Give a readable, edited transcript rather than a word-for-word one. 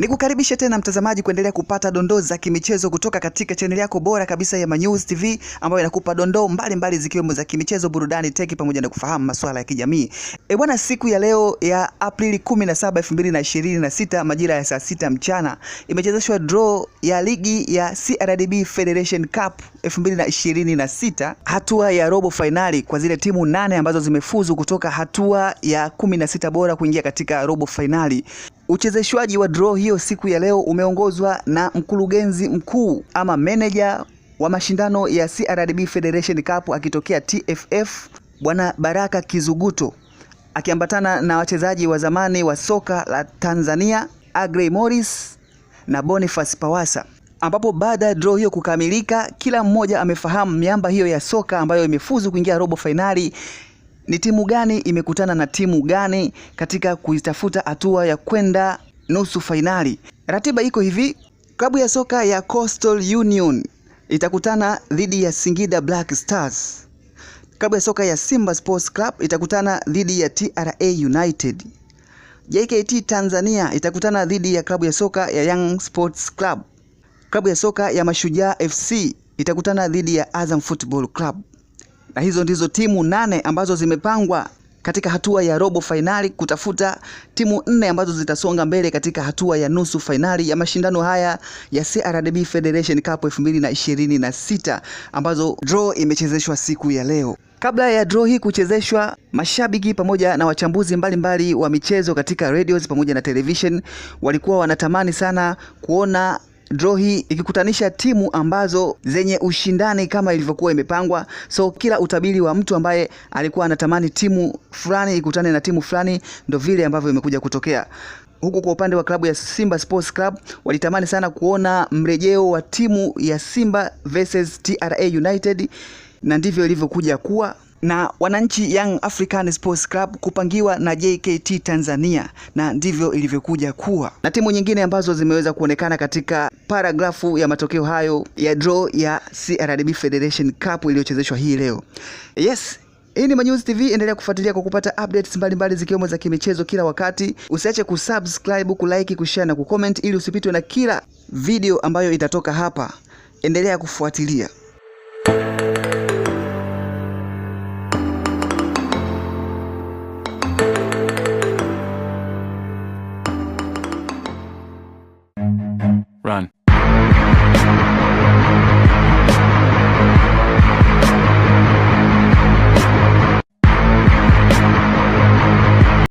Nikukaribisha tena mtazamaji kuendelea kupata dondoo za kimichezo kutoka katika channel yako bora kabisa ya Manyuzi TV ambayo inakupa dondoo mbalimbali zikiwemo za kimichezo, burudani, teki pamoja na kufahamu masuala ya kijamii. Bwana, siku ya leo ya Aprili 17, 2026 majira ya saa 6 mchana imechezeshwa draw ya ligi ya CRDB Federation Cup 2026 hatua ya robo finali kwa zile timu 8 ambazo zimefuzu kutoka hatua ya 16 bora kuingia katika robo finali. Uchezeshwaji wa draw hiyo siku ya leo umeongozwa na mkurugenzi mkuu ama manager wa mashindano ya CRDB Federation Cup akitokea TFF Bwana Baraka Kizuguto, akiambatana na wachezaji wa zamani wa soka la Tanzania Agrey Morris na Boniface Pawasa, ambapo baada ya draw hiyo kukamilika, kila mmoja amefahamu miamba hiyo ya soka ambayo imefuzu kuingia robo finali ni timu gani imekutana na timu gani katika kuitafuta hatua ya kwenda nusu finali. Ratiba iko hivi: klabu ya soka ya Coastal Union itakutana dhidi ya Singida Black Stars. Klabu ya soka ya Simba Sports Club itakutana dhidi ya TRA United. JKT Tanzania itakutana dhidi ya klabu ya soka ya Young Sports Club. Klabu ya soka ya Mashujaa FC itakutana dhidi ya Azam Football Club. Na hizo ndizo timu 8 ambazo zimepangwa katika hatua ya robo finali kutafuta timu 4 ambazo zitasonga mbele katika hatua ya nusu finali ya mashindano haya ya CRDB Federation Cup 2026 ambazo draw imechezeshwa siku ya leo. Kabla ya draw hii kuchezeshwa, mashabiki pamoja na wachambuzi mbalimbali wa michezo katika radios pamoja na television walikuwa wanatamani sana kuona draw hii ikikutanisha timu ambazo zenye ushindani kama ilivyokuwa imepangwa. So kila utabiri wa mtu ambaye alikuwa anatamani timu fulani ikutane na timu fulani ndo vile ambavyo imekuja kutokea. Huku kwa upande wa klabu ya Simba Sports Club walitamani sana kuona mrejeo wa timu ya Simba versus TRA United, na ndivyo ilivyokuja kuwa, na wananchi Young African Sports Club kupangiwa na JKT Tanzania, na ndivyo ilivyokuja kuwa. Na timu nyingine ambazo zimeweza kuonekana katika paragrafu ya matokeo hayo ya draw ya CRDB Federation Cup iliyochezeshwa hii leo. Yes, hii ni Manyuzi TV, endelea kufuatilia kwa kupata updates mbalimbali zikiwemo za kimichezo kila wakati. Usiache kusubscribe, kulike, kushare na kucomment ili usipitwe na kila video ambayo itatoka hapa. Endelea kufuatilia.